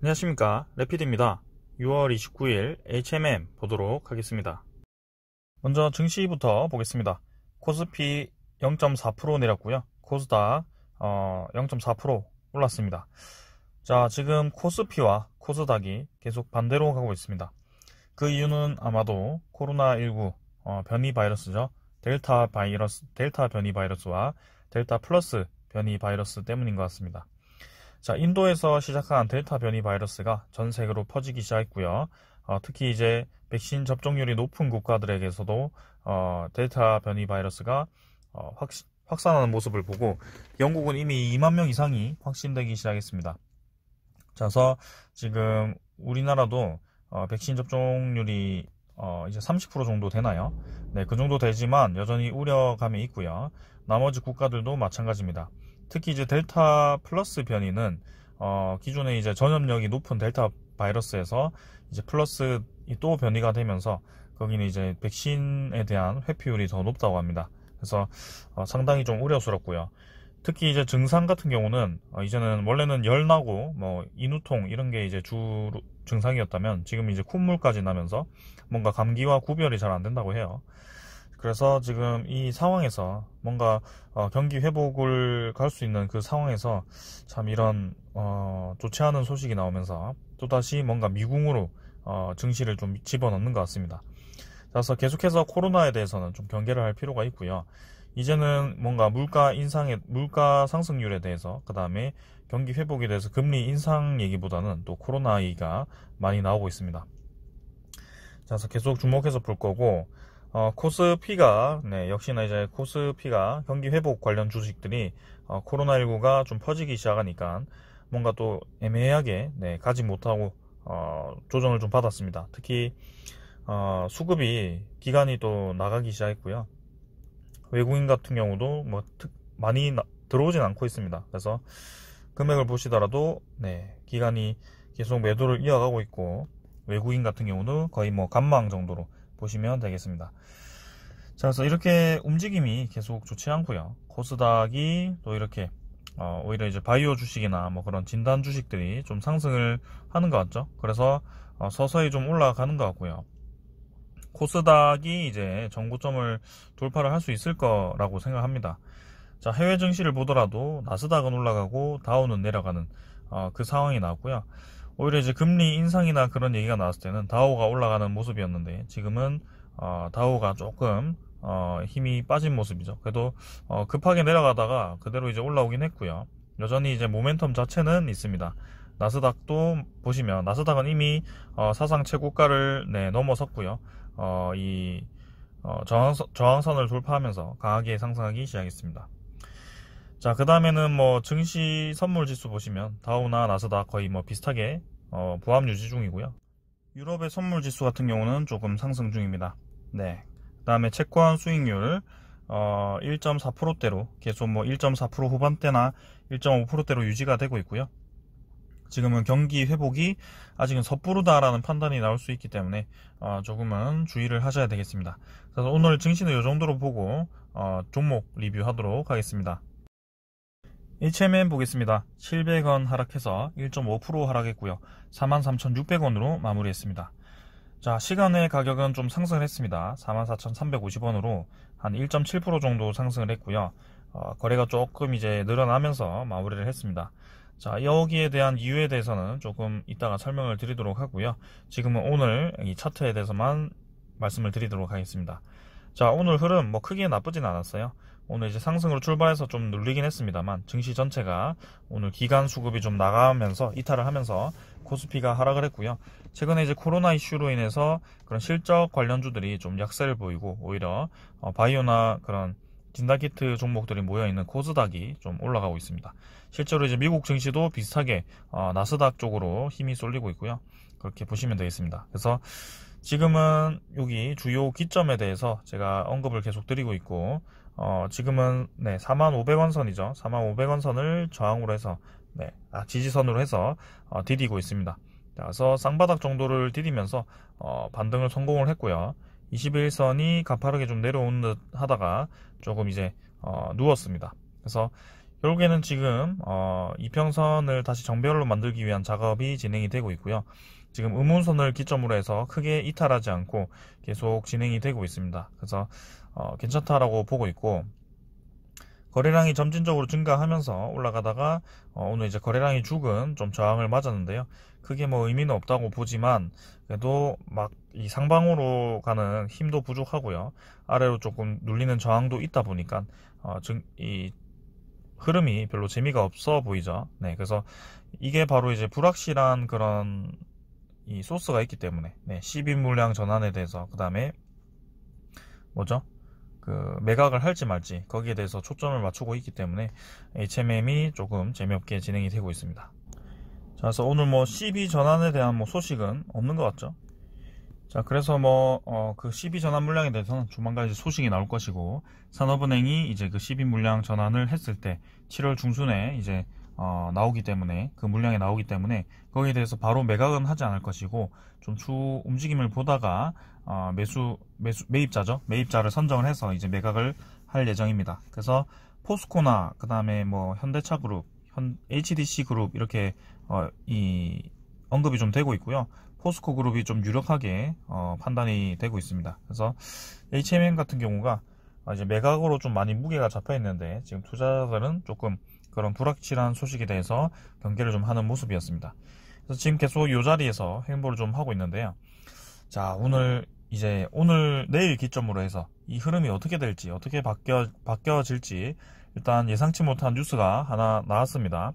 안녕하십니까, 레피드입니다. 6월 29일 HMM 보도록 하겠습니다. 먼저 증시부터 보겠습니다. 코스피 0.4% 내렸고요. 코스닥 0.4% 올랐습니다. 자, 지금 코스피와 코스닥이 계속 반대로 가고 있습니다. 그 이유는 아마도 코로나19 변이 바이러스죠. 델타 변이 바이러스와 델타 플러스 변이 바이러스 때문인 것 같습니다. 자, 인도에서 시작한 델타 변이 바이러스가 전 세계로 퍼지기 시작했고요. 특히 이제 백신 접종률이 높은 국가들에게서도 델타 변이 바이러스가 확산하는 모습을 보고 영국은 이미 2만 명 이상이 확진되기 시작했습니다. 자, 그래서 지금 우리나라도 백신 접종률이 이제 30% 정도 되나요? 네, 그 정도 되지만 여전히 우려감이 있고요. 나머지 국가들도 마찬가지입니다. 특히 이제 델타 플러스 변이는 기존에 이제 전염력이 높은 델타 바이러스에서 이제 플러스 또 변이가 되면서 거기는 이제 백신에 대한 회피율이 더 높다고 합니다. 그래서 상당히 좀 우려스럽고요. 특히 이제 증상 같은 경우는 이제는 원래는 열 나고 뭐 인후통 이런 게 이제 주 증상이었다면 지금 이제 콧물까지 나면서 뭔가 감기와 구별이 잘 안 된다고 해요. 그래서 지금 이 상황에서 뭔가 경기 회복을 갈 수 있는 그 상황에서 참 이런 좋지 않은 소식이 나오면서 또다시 뭔가 미궁으로 증시를 좀 집어넣는 것 같습니다. 그래서 계속해서 코로나에 대해서는 좀 경계를 할 필요가 있고요. 이제는 뭔가 물가 상승률에 대해서, 그 다음에 경기 회복에 대해서 금리 인상 얘기보다는 또 코로나 얘기가 많이 나오고 있습니다. 그래서 계속 주목해서 볼 거고, 코스피가, 역시나 이제 코스피가 경기 회복 관련 주식들이 코로나19가 좀 퍼지기 시작하니까 뭔가 또 애매하게 가지 못하고 조정을 좀 받았습니다. 특히 수급이 기간이 또 나가기 시작했고요. 외국인 같은 경우도 뭐 많이 들어오진 않고 있습니다. 그래서 금액을 보시더라도 기간이 계속 매도를 이어가고 있고, 외국인 같은 경우도 거의 뭐 간망 정도로 보시면 되겠습니다. 자, 그래서 이렇게 움직임이 계속 좋지 않고요. 코스닥이 또 이렇게 오히려 이제 바이오 주식이나 뭐 그런 진단 주식들이 좀 상승을 하는 것 같죠. 그래서 서서히 좀 올라가는 것 같고요. 코스닥이 이제 정고점을 돌파를 할 수 있을 거라고 생각합니다. 자, 해외 증시를 보더라도 나스닥은 올라가고 다우는 내려가는 그 상황이 나왔고요. 오히려 이제 금리 인상이나 그런 얘기가 나왔을 때는 다우가 올라가는 모습이었는데 지금은 다우가 조금 힘이 빠진 모습이죠. 그래도 급하게 내려가다가 그대로 이제 올라오긴 했고요. 여전히 이제 모멘텀 자체는 있습니다. 나스닥도 보시면 나스닥은 이미 사상 최고가를 넘어섰고요. 저항선을 돌파하면서 강하게 상승하기 시작했습니다. 자, 그 다음에는 뭐 증시 선물 지수 보시면 다우나 나스닥 거의 뭐 비슷하게 보합 유지 중이고요. 유럽의 선물 지수 같은 경우는 조금 상승 중입니다. 그 다음에 채권 수익률 1.4%대로 계속 뭐 1.4% 후반대나 1.5%대로 유지가 되고 있고요. 지금은 경기 회복이 아직은 섣부르다라는 판단이 나올 수 있기 때문에 조금은 주의를 하셔야 되겠습니다. 그래서 오늘 증시는 이 정도로 보고 종목 리뷰하도록 하겠습니다. HMM 보겠습니다. 700원 하락해서 1.5% 하락했고요. 43,600원으로 마무리했습니다. 자, 시간의 가격은 좀 상승을 했습니다. 44,350원으로 한 1.7% 정도 상승을 했고요. 거래가 조금 이제 늘어나면서 마무리를 했습니다. 자, 여기에 대한 이유에 대해서는 조금 이따가 설명을 드리도록 하고요. 지금은 오늘 이 차트에 대해서만 말씀을 드리도록 하겠습니다. 자, 오늘 흐름 뭐 크게 나쁘진 않았어요. 오늘 이제 상승으로 출발해서 좀 눌리긴 했습니다만 증시 전체가 오늘 기간 수급이 좀 나가면서 이탈을 하면서 코스피가 하락을 했고요. 최근에 이제 코로나 이슈로 인해서 그런 실적 관련주들이 좀 약세를 보이고 오히려 바이오나 그런 진단키트 종목들이 모여있는 코스닥이 좀 올라가고 있습니다. 실제로 이제 미국 증시도 비슷하게 나스닥 쪽으로 힘이 쏠리고 있고요. 그렇게 보시면 되겠습니다. 그래서 지금은 여기 주요 기점에 대해서 제가 언급을 계속 드리고 있고 지금은 45,000원 선이죠. 45,000원 선을 저항으로 해서 지지선으로 해서 디디고 있습니다. 그래서 쌍바닥 정도를 디디면서 반등을 성공을 했고요. 21선이 가파르게 좀 내려오는 듯 하다가 조금 이제 누웠습니다. 그래서 결국에는 지금 이평선을 다시 정배열로 만들기 위한 작업이 진행이 되고 있고요. 지금 음운선을 기점으로 해서 크게 이탈하지 않고 계속 진행이 되고 있습니다. 그래서 괜찮다라고 보고 있고, 거래량이 점진적으로 증가하면서 올라가다가 오늘 이제 거래량이 죽은 좀 저항을 맞았는데요. 크게 뭐 의미는 없다고 보지만 그래도 막 이 상방으로 가는 힘도 부족하고요. 아래로 조금 눌리는 저항도 있다 보니까 이 흐름이 별로 재미가 없어 보이죠. 네, 그래서 이게 바로 이제 불확실한 그런 이 소스가 있기 때문에, 네, 12 물량 전환에 대해서, 그 다음에 뭐죠? 그 매각을 할지 말지 거기에 대해서 초점을 맞추고 있기 때문에 HMM이 조금 재미없게 진행이 되고 있습니다. 자, 그래서 오늘 뭐 12 전환에 대한 뭐 소식은 없는 것 같죠. 자, 그래서 그 12 전환 물량에 대해서는 조만간 이제 소식이 나올 것이고, 산업은행이 이제 그 12 물량 전환을 했을 때 7월 중순에 이제 나오기 때문에, 그 물량이 나오기 때문에 거기에 대해서 바로 매각은 하지 않을 것이고, 좀 추후 움직임을 보다가 매입자죠. 매입자를 선정을 해서 이제 매각을 할 예정입니다. 그래서 포스코나 그 다음에 뭐 현대차그룹, HDC 그룹 이렇게 이 언급이 좀 되고 있고요. 포스코 그룹이 좀 유력하게 판단이 되고 있습니다. 그래서 HMM 같은 경우가 이제 매각으로 좀 많이 무게가 잡혀 있는데, 지금 투자자들은 조금 그런 불확실한 소식에 대해서 경계를 좀 하는 모습이었습니다. 그래서 지금 계속 이 자리에서 행보를 좀 하고 있는데요. 자, 오늘 내일 기점으로 해서 이 흐름이 어떻게 될지, 어떻게 바뀌어질지 일단 예상치 못한 뉴스가 하나 나왔습니다.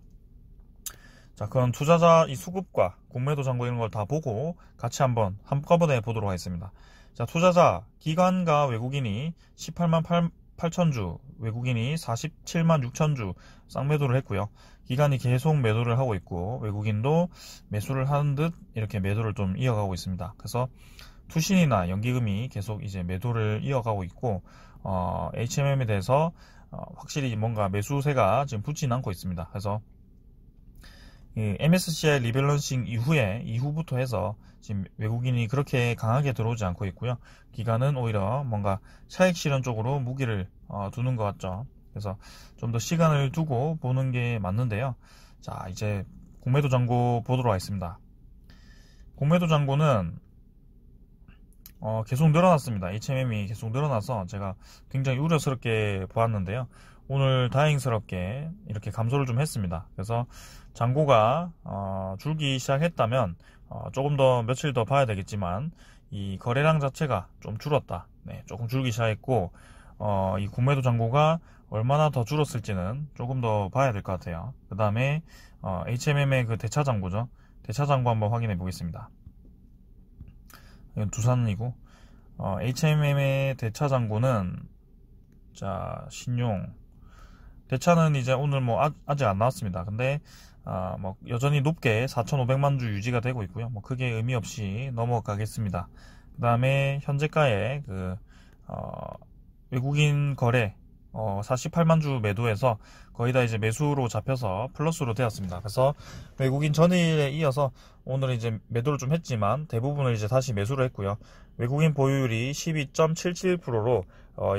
자, 그건 투자자 이 수급과 공매도 잔고 이런 걸 다 보고 같이 한꺼번에 보도록 하겠습니다. 자, 투자자 기관과 외국인이 18만 8천주, 외국인이 47만 6천주 쌍매도를 했고요. 기관이 계속 매도를 하고 있고, 외국인도 매수를 하는 듯 이렇게 매도를 좀 이어가고 있습니다. 그래서 투신이나 연기금이 계속 이제 매도를 이어가고 있고, HMM에 대해서 확실히 뭔가 매수세가 지금 붙지는 않고 있습니다. 그래서 MSCI 리밸런싱 이후부터 해서 지금 외국인이 그렇게 강하게 들어오지 않고 있고요. 기관은 오히려 뭔가 차익 실현 쪽으로 무기를 두는 것 같죠. 그래서 좀 더 시간을 두고 보는 게 맞는데요. 자, 이제 공매도 잔고 보도록 하겠습니다. 공매도 잔고는 계속 늘어났습니다. HMM이 계속 늘어나서 제가 굉장히 우려스럽게 보았는데요. 오늘 다행스럽게 이렇게 감소를 좀 했습니다. 그래서 잔고가 줄기 시작했다면 조금 더 며칠 더 봐야 되겠지만, 이 거래량 자체가 좀 줄었다. 네, 조금 줄기 시작했고, 이 공매도 잔고가 얼마나 더 줄었을지는 조금 더 봐야 될 것 같아요. 그 다음에 HMM의 그 대차 잔고죠. 대차 잔고 한번 확인해 보겠습니다. 이건 두산이고, HMM의 대차 잔고는, 자, 신용 대차는 이제 오늘 뭐 아직 안 나왔습니다. 근데 뭐 여전히 높게 4,500만 주 유지가 되고 있고요. 뭐 크게 의미 없이 넘어가겠습니다. 그 다음에 현재가의 그 외국인 거래 48만 주 매도해서 거의 다 이제 매수로 잡혀서 플러스로 되었습니다. 그래서 외국인 전일에 이어서 오늘 이제 매도를 좀 했지만 대부분을 이제 다시 매수를 했고요. 외국인 보유율이 12.77%로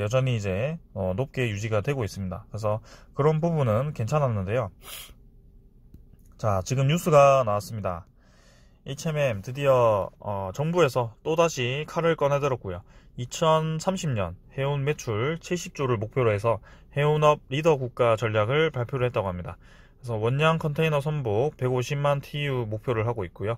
여전히 이제 높게 유지가 되고 있습니다. 그래서 그런 부분은 괜찮았는데요. 자, 지금 뉴스가 나왔습니다. HMM 드디어 정부에서 또다시 칼을 꺼내들었고요. 2030년 해운 매출 70조를 목표로 해서 해운업 리더 국가 전략을 발표를 했다고 합니다. 그래서 원양 컨테이너 선복 150만 TU 목표를 하고 있고요.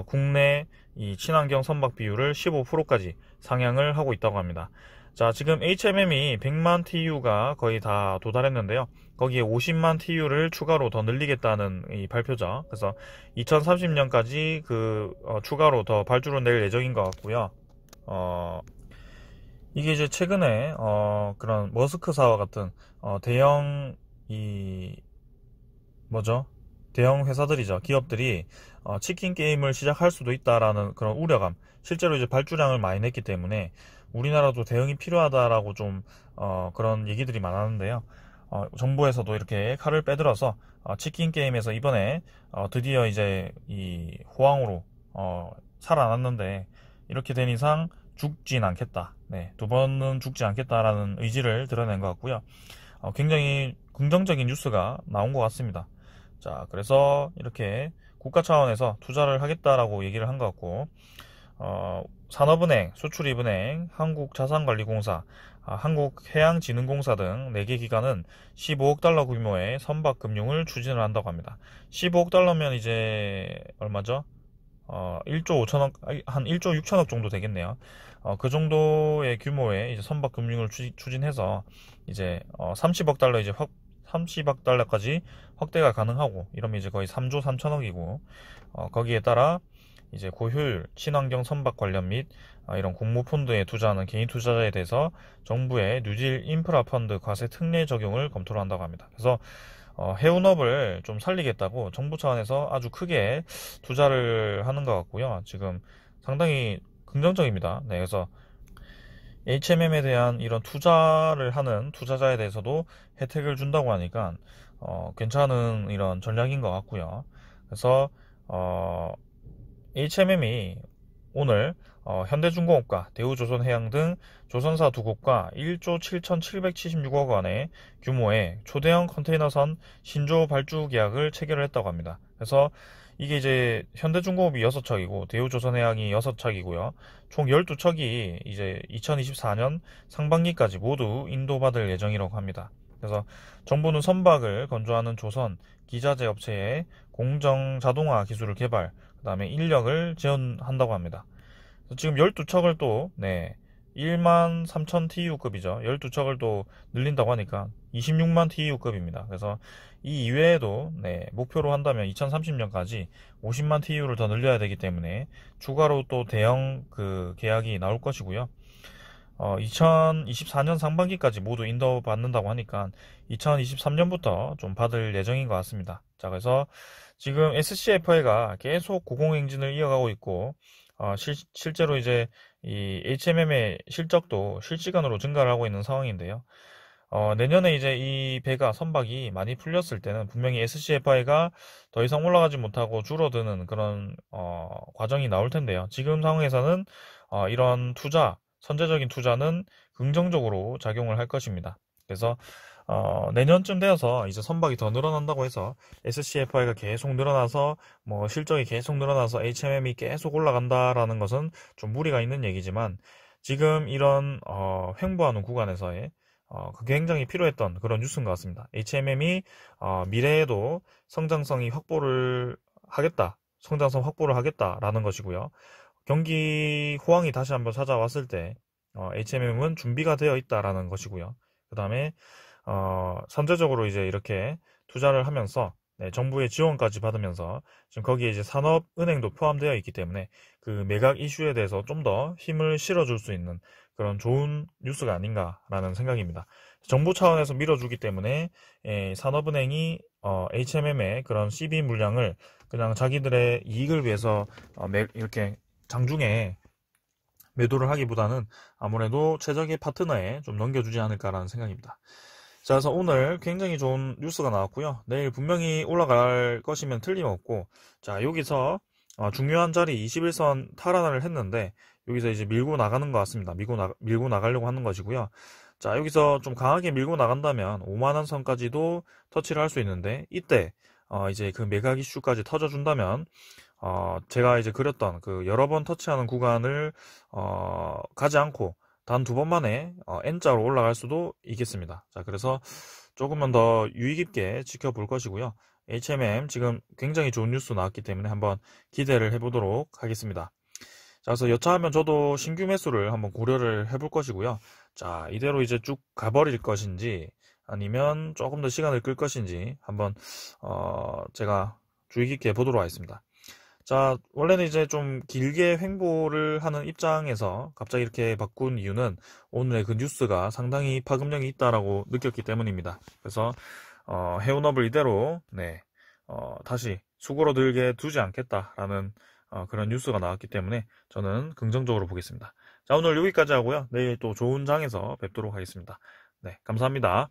국내 이 친환경 선박 비율을 15%까지 상향을 하고 있다고 합니다. 자, 지금 HMM이 100만 TU가 거의 다 도달했는데요. 거기에 50만 TU를 추가로 더 늘리겠다는 이 발표죠. 그래서 2030년까지 추가로 더 발주를 낼 예정인 것 같고요. 이게 이제 최근에 그런 머스크사와 같은 대형 대형 회사들이죠. 기업들이 치킨 게임을 시작할 수도 있다라는 그런 우려감, 실제로 이제 발주량을 많이 냈기 때문에 우리나라도 대응이 필요하다라고 좀 그런 얘기들이 많았는데요. 정부에서도 이렇게 칼을 빼들어서 치킨 게임에서 이번에 드디어 이제 이 호황으로 살아났는데, 이렇게 된 이상 죽진 않겠다. 네, 두 번은 죽지 않겠다라는 의지를 드러낸 것 같고요. 굉장히 긍정적인 뉴스가 나온 것 같습니다. 자, 그래서 이렇게 국가 차원에서 투자를 하겠다라고 얘기를 한 것 같고, 산업은행, 수출입은행, 한국자산관리공사, 한국해양진흥공사 등 4개 기관은 15억 달러 규모의 선박금융을 추진을 한다고 합니다. 15억 달러면 이제 얼마죠? 1조 5천억, 한 1조 6천억 정도 되겠네요. 그 정도의 규모의 이제 선박금융을 추진해서 이제 30억 달러 이제 30억 달러까지 확대가 가능하고, 이러면 이제 거의 3조 3천억이고, 거기에 따라 이제 고효율, 친환경 선박 관련 및 이런 공모펀드에 투자하는 개인 투자자에 대해서 정부의 뉴딜 인프라 펀드 과세 특례 적용을 검토를 한다고 합니다. 그래서 해운업을 좀 살리겠다고 정부 차원에서 아주 크게 투자를 하는 것 같고요. 지금 상당히 긍정적입니다. 네, 그래서 HMM에 대한 이런 투자를 하는 투자자에 대해서도 혜택을 준다고 하니까 괜찮은 이런 전략인 것 같고요. 그래서 HMM이 오늘 현대중공업과 대우조선해양 등 조선사 두 곳과 1조 7,776억 원의 규모의 초대형 컨테이너선 신조 발주 계약을 체결을 했다고 합니다. 그래서 이게 이제 현대중공업이 6척이고 대우조선해양이 6척이고요. 총 12척이 이제 2024년 상반기까지 모두 인도받을 예정이라고 합니다. 그래서 정부는 선박을 건조하는 조선 기자재 업체에 공정 자동화 기술을 개발, 그 다음에 인력을 지원한다고 합니다. 지금 12척을 또 1만 3천 TEU급이죠. 12척을 또 늘린다고 하니까 26만 TEU급입니다. 그래서 이 이외에도 목표로 한다면 2030년까지 50만 TEU를 더 늘려야 되기 때문에 추가로 또 대형 그 계약이 나올 것이고요. 2024년 상반기까지 모두 인도받는다고 하니까 2023년부터 좀 받을 예정인 것 같습니다. 자, 그래서 지금 SCFI가 계속 고공행진을 이어가고 있고, 실제로 이제 이 HMM의 실적도 실시간으로 증가를 하고 있는 상황인데요. 내년에 이제 이 배가 선박이 많이 풀렸을 때는 분명히 SCFI가 더 이상 올라가지 못하고 줄어드는 그런 과정이 나올 텐데요. 지금 상황에서는 이런 투자, 선제적인 투자는 긍정적으로 작용을 할 것입니다. 그래서 내년쯤 되어서 이제 선박이 더 늘어난다고 해서 SCFI가 계속 늘어나서 뭐 실적이 계속 늘어나서 HMM이 계속 올라간다라는 것은 좀 무리가 있는 얘기지만, 지금 이런 횡보하는 구간에서의 굉장히 필요했던 그런 뉴스인 것 같습니다. HMM이 미래에도 성장성이 확보를 하겠다, 성장성 확보를 하겠다라는 것이고요. 경기 호황이 다시 한번 찾아왔을 때 HMM은 준비가 되어 있다라는 것이고요. 그 다음에 선제적으로 이제 이렇게 투자를 하면서 정부의 지원까지 받으면서 지금 거기에 이제 산업은행도 포함되어 있기 때문에 그 매각 이슈에 대해서 좀 더 힘을 실어줄 수 있는 그런 좋은 뉴스가 아닌가라는 생각입니다. 정부 차원에서 밀어주기 때문에 산업은행이 HMM의 그런 CB 물량을 그냥 자기들의 이익을 위해서 이렇게 장중에 매도를 하기보다는 아무래도 최적의 파트너에 좀 넘겨주지 않을까라는 생각입니다. 자, 그래서 오늘 굉장히 좋은 뉴스가 나왔고요. 내일 분명히 올라갈 것이면 틀림없고, 자, 여기서 중요한 자리 21선 탈환을 했는데 여기서 이제 밀고 나가는 것 같습니다. 밀고 나가려고 하는 것이고요. 자, 여기서 좀 강하게 밀고 나간다면 5만원 선까지도 터치를 할 수 있는데, 이때 이제 그 매각 이슈까지 터져준다면 제가 이제 그렸던 그 여러 번 터치하는 구간을 가지 않고 단 2번 만에 N자로 올라갈 수도 있겠습니다. 자, 그래서 조금만 더 유의 깊게 지켜볼 것이고요. HMM 지금 굉장히 좋은 뉴스 나왔기 때문에 한번 기대를 해보도록 하겠습니다. 자, 그래서 여차하면 저도 신규 매수를 한번 고려를 해볼 것이고요. 자, 이대로 이제 쭉 가버릴 것인지 아니면 조금 더 시간을 끌 것인지 한번 제가 주의 깊게 보도록 하겠습니다. 자, 원래는 이제 좀 길게 횡보를 하는 입장에서 갑자기 이렇게 바꾼 이유는 오늘의 그 뉴스가 상당히 파급력이 있다라고 느꼈기 때문입니다. 그래서 해운업을 이대로 다시 수그러들게 두지 않겠다라는 그런 뉴스가 나왔기 때문에 저는 긍정적으로 보겠습니다. 자, 오늘 여기까지 하고요. 내일 또 좋은 장에서 뵙도록 하겠습니다. 네, 감사합니다.